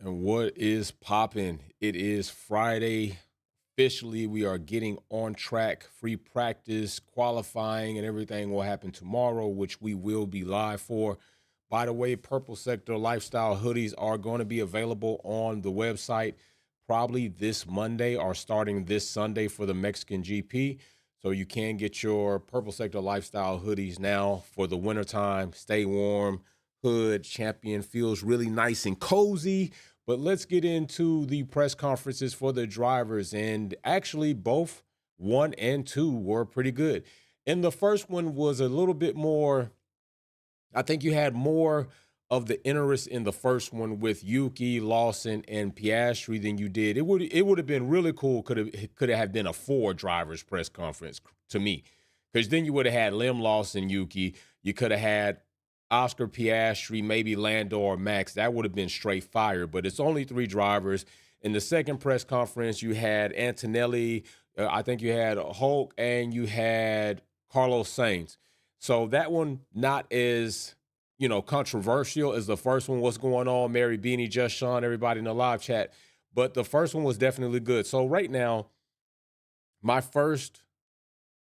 And what is popping? It is Friday. Officially, we are getting on track. Free practice, qualifying, and everything will happen tomorrow, which we will be live for. By the way, Purple Sector Lifestyle hoodies are going to be available on the website probably this Monday or starting this Sunday for the Mexican GP. So you can get your Purple Sector Lifestyle hoodies now for the wintertime. Stay warm. Hood champion feels really nice and cozy. But let's get into the press conferences for the drivers. And actually, both one and two were pretty good. And the first one was a little bit more, I think you had more of the interest in the first one with Yuki, Lawson, and Piastri than you did. It would have been really cool. Could it have been a four drivers press conference to me, because then you would have had Lim, Lawson, Yuki. You could have had Oscar Piastri, maybe Lando or Max. That would have been straight fire. But it's only three drivers. In the second press conference, you had Antonelli. I think you had Hulk, and you had Carlos Sainz. So that one not as controversial as the first one. What's going on, Mary Beanie, Just Sean, everybody in the live chat. But the first one was definitely good. So right now, my first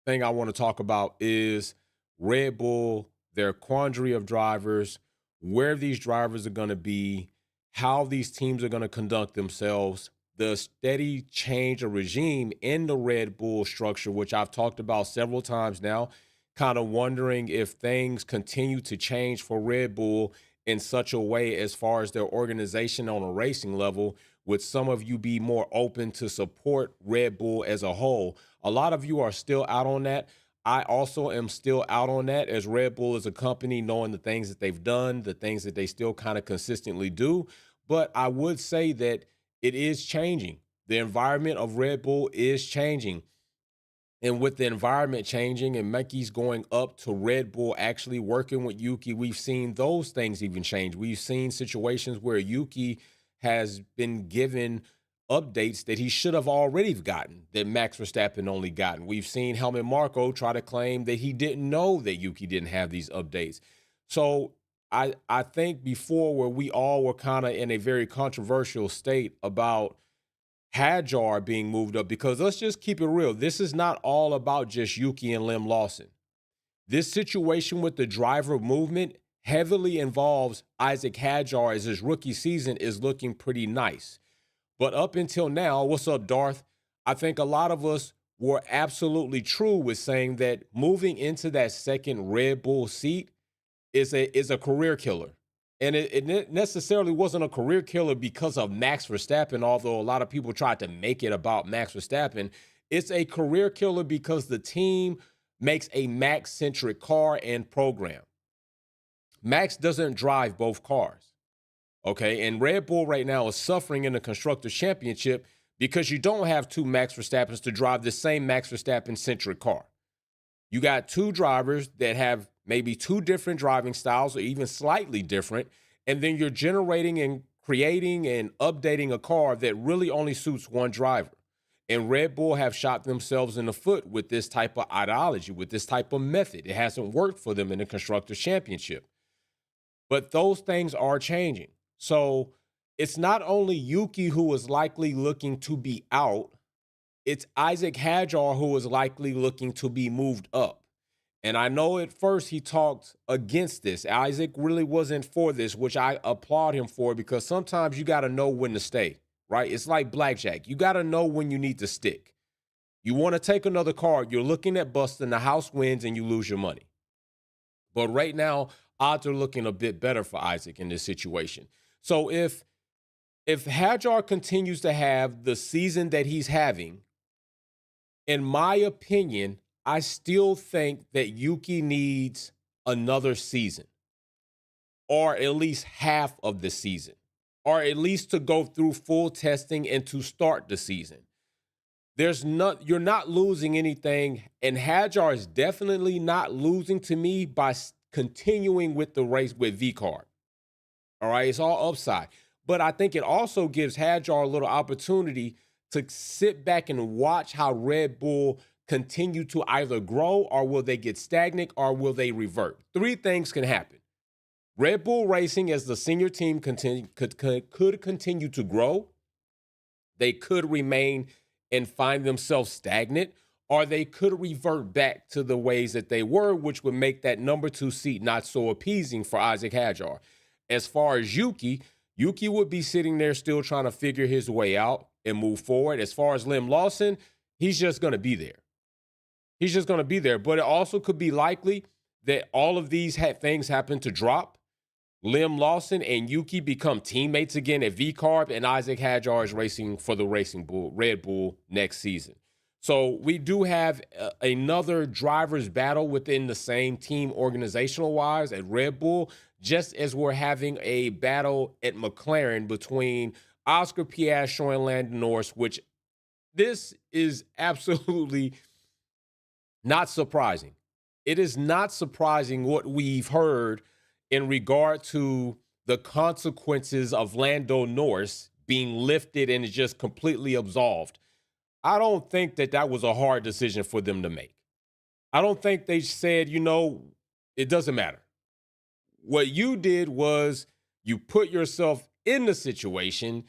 thing I want to talk about is Red Bull, their quandary of drivers, where these drivers are going to be, how these teams are going to conduct themselves, the steady change of regime in the Red Bull structure, which I've talked about several times now, kind of wondering if things continue to change for Red Bull in such a way as far as their organization on a racing level. Would some of you be more open to support Red Bull as a whole? A lot of you are still out on that. I also am still out on that, as Red Bull is a company, knowing the things that they've done, the things that they still kind of consistently do. But I would say that it is changing. The environment of Red Bull is changing. And with the environment changing and Mickey's going up to Red Bull actually working with Yuki, we've seen those things even change. We've seen situations where Yuki has been given updates that he should have already gotten, that Max Verstappen only gotten. We've seen Helmut Marko try to claim that he didn't know that Yuki didn't have these updates. So I think before, where we all were kind of in a very controversial state about Hadjar being moved up, because let's just keep it real. This is not all about just Yuki and Lim Lawson. This situation with the driver movement heavily involves Isaac Hadjar, as his rookie season is looking pretty nice. But up until now, what's up, Darth? I think a lot of us were absolutely true with saying that moving into that second Red Bull seat is a career killer. And it necessarily wasn't a career killer because of Max Verstappen, although a lot of people tried to make it about Max Verstappen. It's a career killer because the team makes a Max-centric car and program. Max doesn't drive both cars, okay? And Red Bull right now is suffering in the Constructors' Championship because you don't have two Max Verstappens to drive the same Max Verstappen-centric car. You got two drivers that have maybe two different driving styles or even slightly different, and then you're generating and creating and updating a car that really only suits one driver. And Red Bull have shot themselves in the foot with this type of ideology, with this type of method. It hasn't worked for them in the Constructors' Championship. But those things are changing. So it's not only Yuki who is likely looking to be out, it's Isaac Hadjar who is likely looking to be moved up. And I know at first he talked against this. Isaac really wasn't for this, which I applaud him for, because sometimes you got to know when to stay, right? It's like blackjack. You got to know when you need to stick. You want to take another card, you're looking at busting, the house wins, and you lose your money. But right now, odds are looking a bit better for Isaac in this situation. So if Hadjar continues to have the season that he's having, in my opinion, I still think that Yuki needs another season, or at least half of the season, or at least to go through full testing and to start the season. You're not losing anything, and Hadjar is definitely not losing to me by continuing with the race with V-Card. All right, it's all upside. But I think it also gives Hadjar a little opportunity to sit back and watch how Red Bull continue to either grow, or will they get stagnant, or will they revert. Three things can happen. Red Bull Racing, as the senior team could continue to grow, they could remain and find themselves stagnant, or they could revert back to the ways that they were, which would make that number 2 seat not so appeasing for Isaac Hadjar. As far as Yuki would be sitting there still trying to figure his way out and move forward. As far as Lim Lawson, he's just going to be there. He's just going to be there. But it also could be likely that all of these things happen to drop. Lim Lawson and Yuki become teammates again at VCarb, and Isaac Hadjar is racing for the Red Bull next season. So we do have another driver's battle within the same team organizational-wise at Red Bull, just as we're having a battle at McLaren between Oscar Piastri and Lando Norris, which this is absolutely not surprising. It is not surprising what we've heard in regard to the consequences of Lando Norris being lifted and is just completely absolved. I don't think that was a hard decision for them to make. I don't think they said, it doesn't matter. What you did was you put yourself in the situation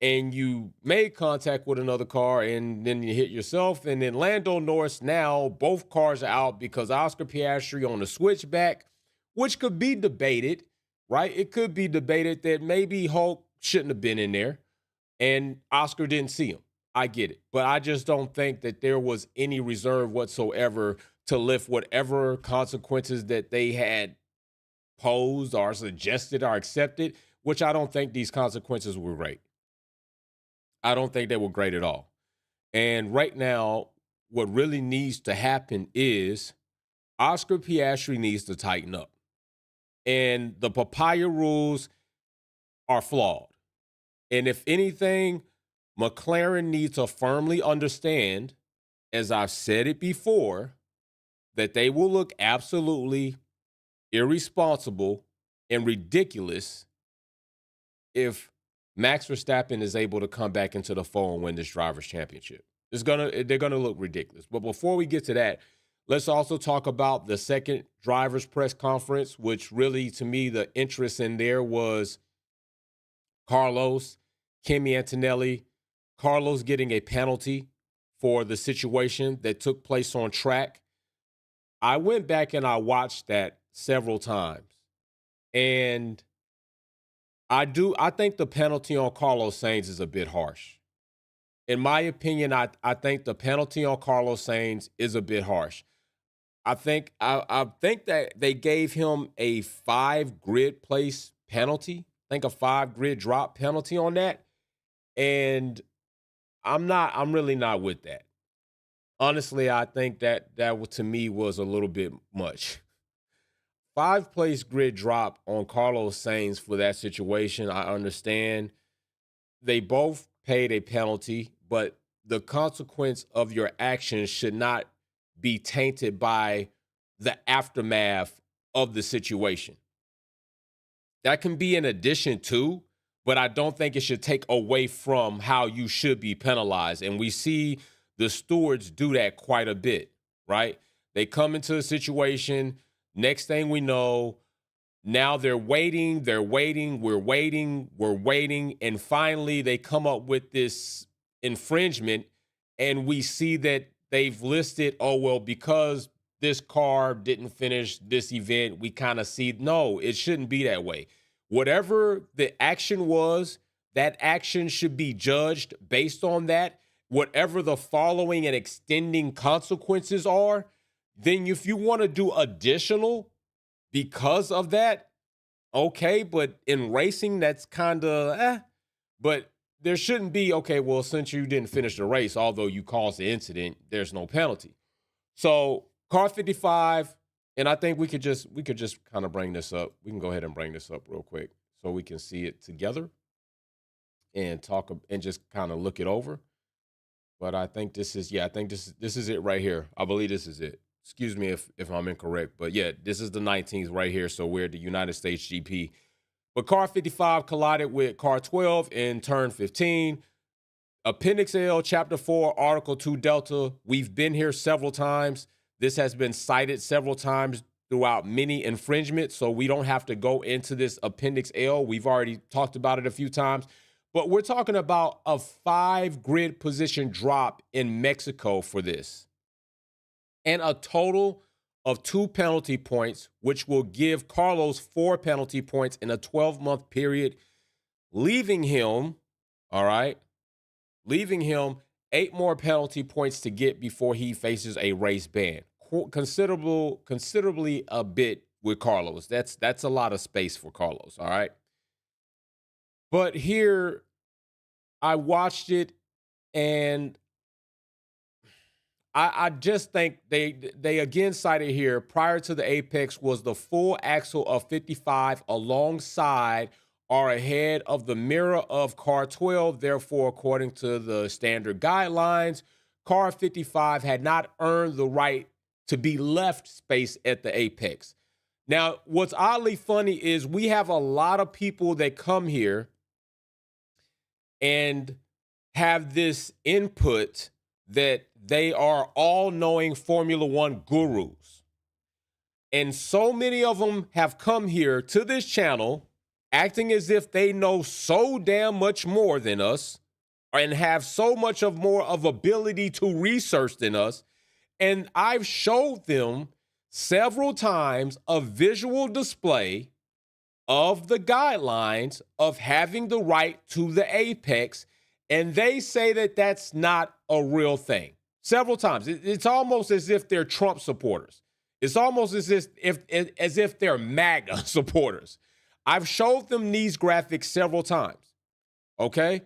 and you made contact with another car and then you hit yourself. And then Lando Norris, now both cars are out because Oscar Piastri on the switchback, which could be debated, right? It could be debated that maybe Hulk shouldn't have been in there and Oscar didn't see him. I get it. But I just don't think that there was any reserve whatsoever to lift whatever consequences that they had posed or suggested or accepted, which I don't think these consequences were great. I don't think they were great at all. And right now, what really needs to happen is Oscar Piastri needs to tighten up. And the papaya rules are flawed. And if anything, McLaren needs to firmly understand, as I've said it before, that they will look absolutely irresponsible and ridiculous if Max Verstappen is able to come back into the fold and win this driver's championship. They're gonna look ridiculous. But before we get to that, let's also talk about the second driver's press conference, which really, to me, the interest in there was Carlos, Kimi Antonelli, Carlos getting a penalty for the situation that took place on track. I went back and I watched that several times. And I think the penalty on Carlos Sainz is a bit harsh. In my opinion, I think the penalty on Carlos Sainz is a bit harsh. I think that they gave him a 5 grid place penalty. I think a 5 grid drop penalty on that. And I'm really not with that. Honestly, I think that to me was a little bit much. 5-place grid drop on Carlos Sainz for that situation, I understand. They both paid a penalty, but the consequence of your actions should not be tainted by the aftermath of the situation. That can be an addition to, but I don't think it should take away from how you should be penalized. And we see the stewards do that quite a bit, right? They come into a situation, next thing we know, now they're waiting, we're waiting, and finally they come up with this infringement, and we see that they've listed, oh, well, because this car didn't finish this event, we kind of see, no, it shouldn't be that way. Whatever the action was, that action should be judged based on that. Whatever the following and extending consequences are, then if you want to do additional because of that, okay, but in racing, that's kind of, but there shouldn't be, okay, well, since you didn't finish the race, although you caused the incident, there's no penalty. So car 55, and I think we could just kind of bring this up. We can go ahead and bring this up real quick so we can see it together and talk and just kind of look it over. But I think this is it right here. I believe this is it. Excuse me if I'm incorrect, but yeah, this is the 19th right here. So we're at the United States GP. But car 55 collided with car 12 in turn 15. Appendix L, Chapter 4, Article 2 Delta. We've been here several times. This has been cited several times throughout many infringements, so we don't have to go into this Appendix L. We've already talked about it a few times. But we're talking about a 5 grid position drop in Mexico for this, and a total of 2 penalty points, which will give Carlos 4 penalty points in a 12-month period, leaving him, all right, leaving him 8 more penalty points to get before he faces a race ban. Considerably a bit with Carlos. That's a lot of space for Carlos, all right? But here, I watched it, and I just think they again cited here prior to the apex was the full axle of 55 alongside or ahead of the mirror of car 12. Therefore, according to the standard guidelines, car 55 had not earned the right to be left space at the apex. Now, what's oddly funny is we have a lot of people that come here and have this input that they are all-knowing Formula One gurus. And so many of them have come here to this channel acting as if they know so damn much more than us and have so much of more of ability to research than us. And I've showed them several times a visual display of the guidelines of having the right to the apex, and they say that that's not a real thing. Several times. It's almost as if they're Trump supporters. It's almost as if they're MAGA supporters. I've showed them these graphics several times, okay?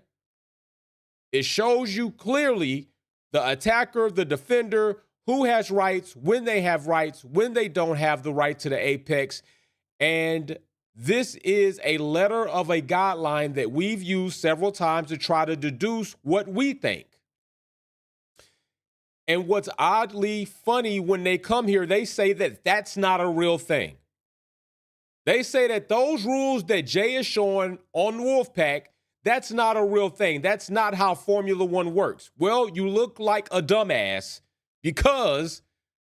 It shows you clearly the attacker, the defender, who has rights, when they have rights, when they don't have the right to the apex. And this is a letter of a guideline that we've used several times to try to deduce what we think. And what's oddly funny, when they come here, they say that that's not a real thing. They say that those rules that Jay is showing on Wolfpack, that's not a real thing. That's not how Formula One works. Well, you look like a dumbass because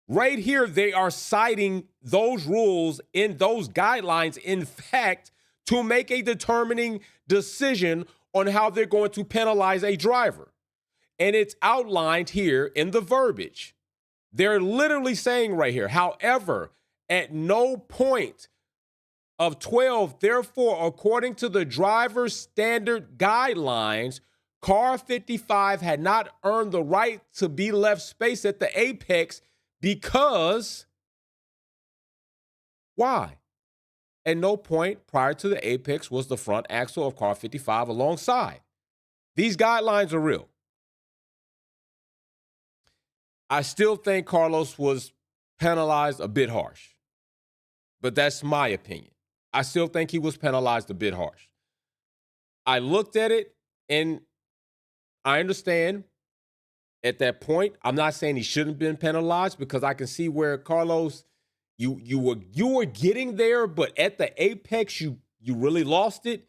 right here they are citing those rules in those guidelines, in fact, to make a determining decision on how they're going to penalize a driver. And it's outlined here in the verbiage. They're literally saying right here, however, at no point of 12, therefore, according to the driver's standard guidelines, car 55 had not earned the right to be left space at the apex because, why? At no point prior to the apex was the front axle of car 55 alongside. These guidelines are real. I still think Carlos was penalized a bit harsh, but that's my opinion. I still think he was penalized a bit harsh. I looked at it, and I understand at that point. I'm not saying he shouldn't have been penalized, because I can see where Carlos, you were getting there, but at the apex you really lost it.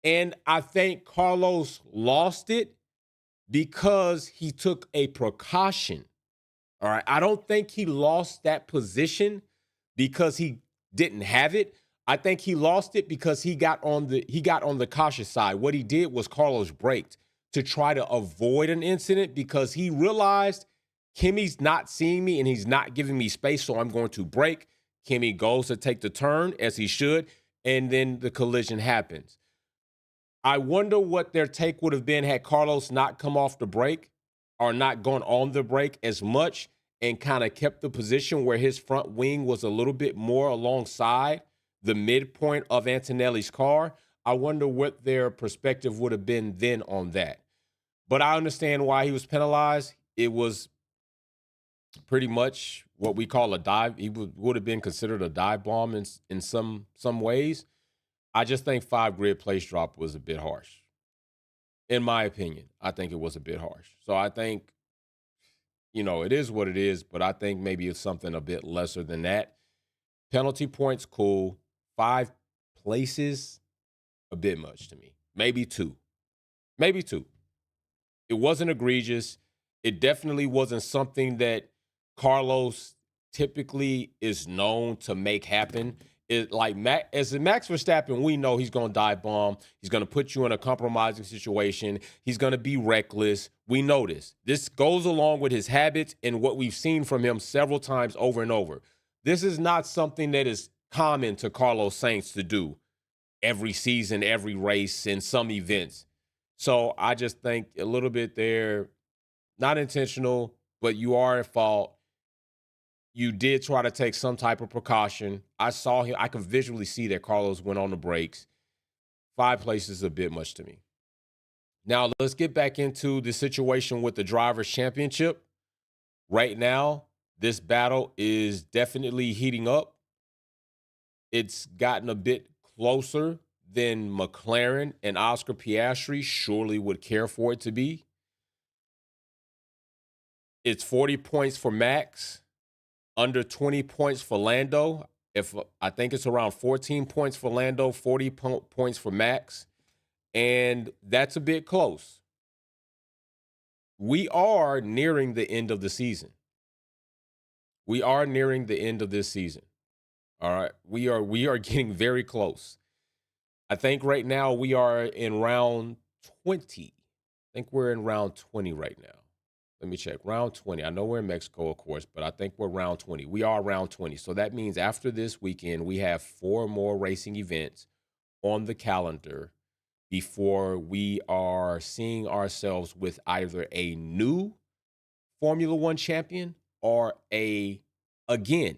And I think Carlos lost it because he took a precaution. All right. I don't think he lost that position because he didn't have it. I think he lost it because he got on the cautious side. What he did was Carlos braked to try to avoid an incident because he realized Kimmy's not seeing me and he's not giving me space, so I'm going to brake. Kimmy goes to take the turn, as he should, and then the collision happens. I wonder what their take would have been had Carlos not come off the brake or not gone on the brake as much and kind of kept the position where his front wing was a little bit more alongside the midpoint of Antonelli's car. I wonder what their perspective would have been then on that. But I understand why he was penalized. It was pretty much what we call a dive. He would have been considered a dive bomb in some ways. I just think 5 grid place drop was a bit harsh. In my opinion, I think it was a bit harsh. So I think, it is what it is, but I think maybe it's something a bit lesser than that. Penalty points, cool. 5 places, a bit much to me. Maybe 2. Maybe 2. It wasn't egregious. It definitely wasn't something that Carlos typically is known to make happen. It like as a Max Verstappen, we know he's going to dive bomb. He's going to put you in a compromising situation. He's going to be reckless. We know this. This goes along with his habits and what we've seen from him several times over and over. This is not something that is common to Carlos Sainz to do every season, every race, in some events. So I just think a little bit there, not intentional, but you are at fault. You did try to take some type of precaution. I saw him. I could visually see that Carlos went on the brakes. 5 places is a bit much to me. Now, let's get back into the situation with the Drivers' Championship. Right now, this battle is definitely heating up. It's gotten a bit closer than McLaren and Oscar Piastri surely would care for it to be. It's 40 points for Max, under 20 points for Lando. If I think it's around 14 points for Lando, 40 points for Max, and that's a bit close. We are nearing the end of the season. We are nearing the end of this season. All right, we are getting very close. I think right now we are in round 20. I think we're in round 20 right now. Let me check. Round 20. I know we're in Mexico, of course, but I think we're round 20. We are round 20. So that means after this weekend, we have 4 more racing events on the calendar before we are seeing ourselves with either a new Formula One champion or again,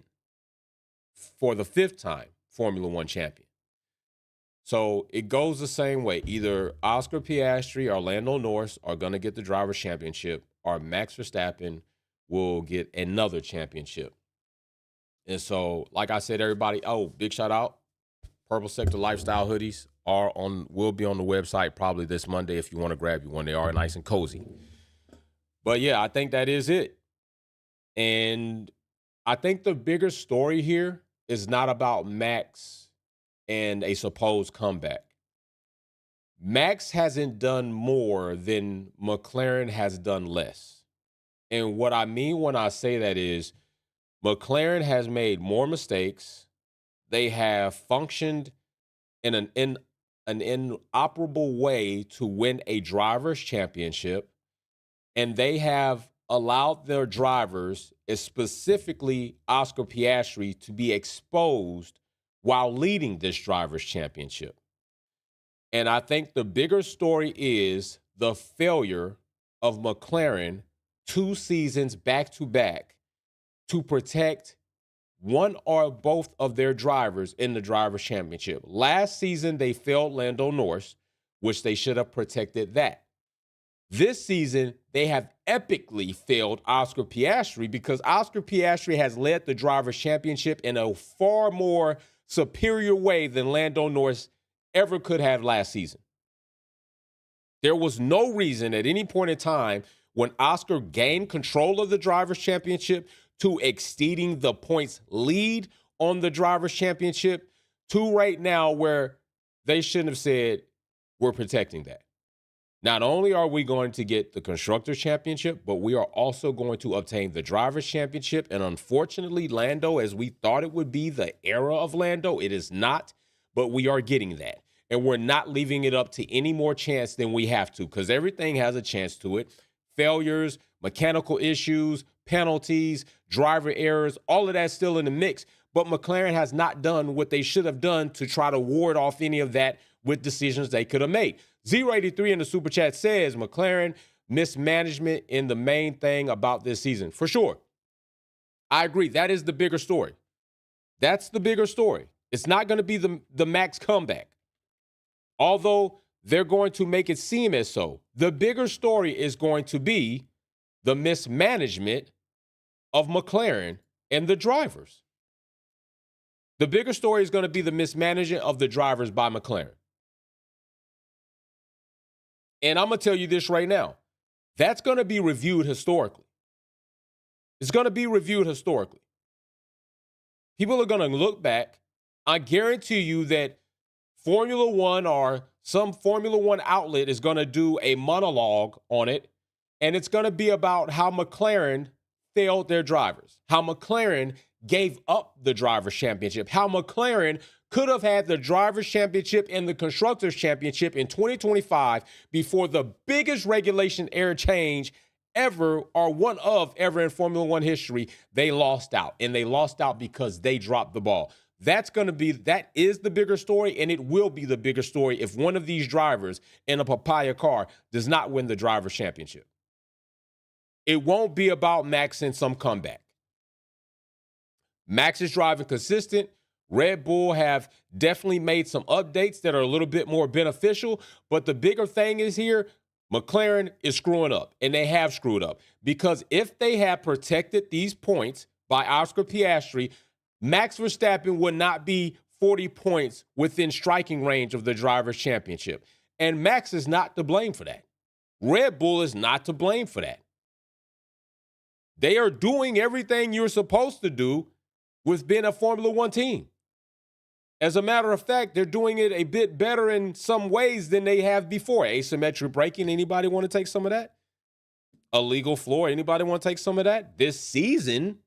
for the 5th time, Formula One champion. So it goes the same way. Either Oscar Piastri or Lando Norris are going to get the Drivers' Championship, or Max Verstappen will get another championship. And so, like I said, everybody, big shout out. Purple Sector Lifestyle hoodies will be on the website probably this Monday if you want to grab you one. They are nice and cozy. But yeah, I think that is it. And I think the bigger story here is not about Max and a supposed comeback. Max hasn't done more than McLaren has done less. And what I mean when I say that is McLaren has made more mistakes. They have functioned in an inoperable way to win a driver's championship. And they have allowed their drivers, specifically Oscar Piastri, to be exposed while leading this driver's championship. And I think the bigger story is the failure of McLaren 2 seasons back to back to protect one or both of their drivers in the driver's championship. Last season, they failed Lando Norris, which they should have protected that. This season, they have epically failed Oscar Piastri because Oscar Piastri has led the driver's championship in a far more superior way than Lando Norris ever could have last season. There was no reason at any point in time when Oscar gained control of the driver's championship to exceeding the points lead on the driver's championship to right now where they shouldn't have said, we're protecting that. Not only are we going to get the Constructors' Championship, but we are also going to obtain the Drivers' Championship. And unfortunately, Lando, as we thought it would be the era of Lando, it is not, but we are getting that. And we're not leaving it up to any more chance than we have to, because everything has a chance to it. Failures, mechanical issues, penalties, driver errors, all of that's still in the mix. But McLaren has not done what they should have done to try to ward off any of that with decisions they could have made. 083 in the Super Chat says McLaren mismanagement in the main thing about this season. For sure. I agree. That is the bigger story. That's the bigger story. It's not going to be the Max comeback. Although they're going to make it seem as so. The bigger story is going to be the mismanagement of McLaren and the drivers. The bigger story is going to be the mismanagement of the drivers by McLaren. And I'm going to tell you this right now. That's going to be reviewed historically. It's going to be reviewed historically. People are going to look back. I guarantee you that Formula One or some Formula One outlet is going to do a monologue on it, and it's going to be about how McLaren failed their drivers, how McLaren gave up the Drivers' Championship, how McLaren could have had the Drivers' Championship and the Constructors' Championship in 2025 before the biggest regulation error change ever, or one of ever, in Formula One history. They lost out, and they lost out because they dropped the ball. That is the bigger story, and it will be the bigger story if one of these drivers in a papaya car does not win the Drivers' Championship. It won't be about Max and some comeback. Max is driving consistent. Red Bull have definitely made some updates that are a little bit more beneficial, but the bigger thing is here, McLaren is screwing up, and they have screwed up, because if they had protected these points by Oscar Piastri, Max Verstappen would not be 40 points within striking range of the Drivers' Championship. And Max is not to blame for that. Red Bull is not to blame for that. They are doing everything you're supposed to do with being a Formula One team. As a matter of fact, they're doing it a bit better in some ways than they have before. Asymmetric braking, anybody want to take some of that? A legal floor, anybody want to take some of that? This season,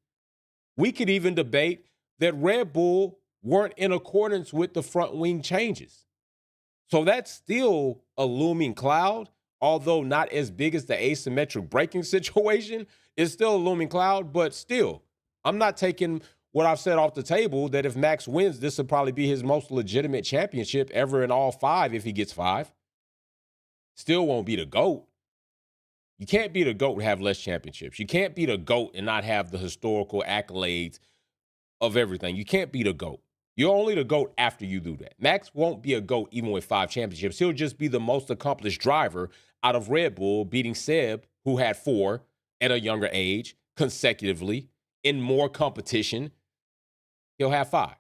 we could even debate that Red Bull weren't in accordance with the front wing changes. So that's still a looming cloud, although not as big as the asymmetric braking situation. It's still a looming cloud, but still, I'm not taking what I've said off the table, that if Max wins, this will probably be his most legitimate championship ever in all 5 if he gets 5. Still won't be the GOAT. You can't be the GOAT and have less championships. You can't be the GOAT and not have the historical accolades of everything. You can't be the GOAT. You're only the GOAT after you do that. Max won't be a GOAT even with 5 championships. He'll just be the most accomplished driver out of Red Bull, beating Seb, who had 4 at a younger age, consecutively, in more competition. He'll have 5.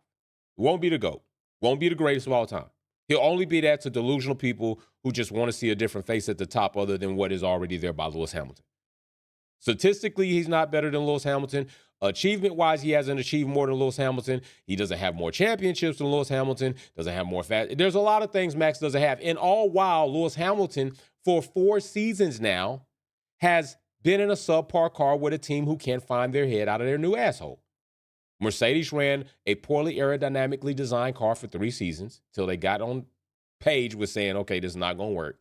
Won't be the GOAT. Won't be the greatest of all time. He'll only be that to delusional people who just want to see a different face at the top other than what is already there by Lewis Hamilton. Statistically, he's not better than Lewis Hamilton. Achievement-wise, he hasn't achieved more than Lewis Hamilton. He doesn't have more championships than Lewis Hamilton. Doesn't have more fast. There's a lot of things Max doesn't have. And all while Lewis Hamilton, for 4 seasons now, has been in a subpar car with a team who can't find their head out of their new asshole. Mercedes ran a poorly aerodynamically designed car for 3 seasons till they got on page with saying, okay, this is not going to work.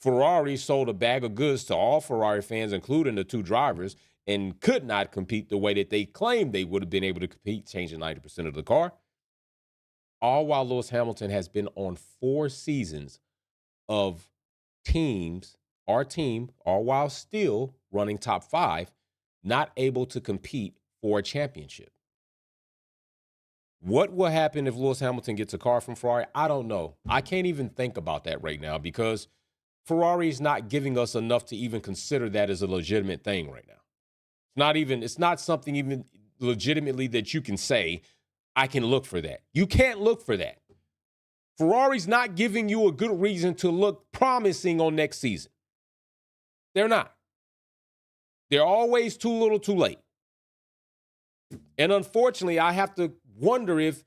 Ferrari sold a bag of goods to all Ferrari fans, including the 2 drivers, and could not compete the way that they claimed they would have been able to compete, changing 90% of the car. All while Lewis Hamilton has been on 4 seasons of our team, all while still running top 5, not able to compete for a championship. What will happen if Lewis Hamilton gets a car from Ferrari? I don't know. I can't even think about that right now, because Ferrari is not giving us enough to even consider that as a legitimate thing right now. It's not something even legitimately that you can say, I can look for that. You can't look for that. Ferrari's not giving you a good reason to look promising on next season. They're not. They're always too little too late. And unfortunately, I have to wonder if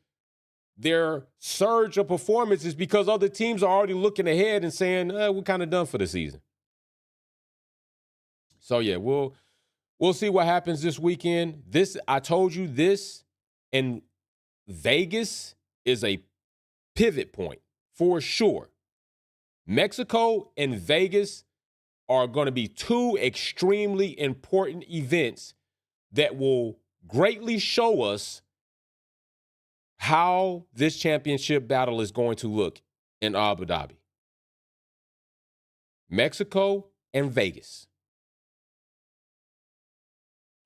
their surge of performance is because other teams are already looking ahead and saying, we're kind of done for the season. So, yeah, we'll see what happens this weekend. I told you this, and Vegas is a pivot point for sure. Mexico and Vegas are going to be 2 extremely important events that will greatly show us how this championship battle is going to look in Abu Dhabi. Mexico and Vegas.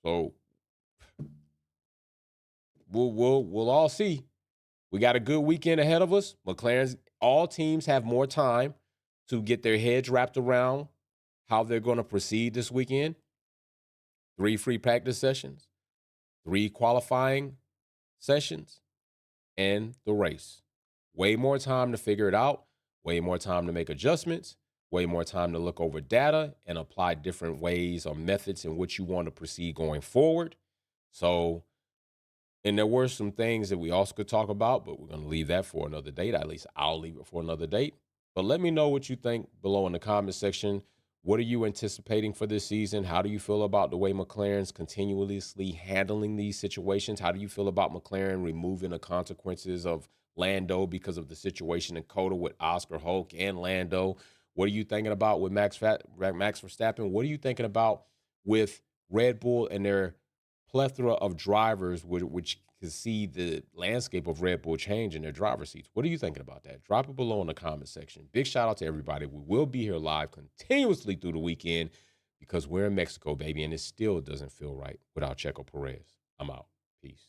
So we'll all see. We got a good weekend ahead of us. All teams have more time to get their heads wrapped around how they're going to proceed this weekend. 3 free practice sessions, 3 qualifying sessions, and the race. Way more time to figure it out, way more time to make adjustments, way more time to look over data and apply different ways or methods in which you want to proceed going forward. So, and there were some things that we also could talk about, but we're going to leave that for another date. At least I'll leave it for another date. But let me know what you think below in the comment section. What are you anticipating for this season? How do you feel about the way McLaren's continuously handling these situations? How do you feel about McLaren removing the consequences of Lando because of the situation in Coda with Oscar Hulk and Lando? What are you thinking about with Max Verstappen? What are you thinking about with Red Bull and their plethora of drivers, which can see the landscape of Red Bull change in their driver seats? What are you thinking about that? Drop it below in the comment section. Big shout out to everybody. We will be here live continuously through the weekend because we're in Mexico, baby, and it still doesn't feel right without Checo Perez. I'm out. Peace.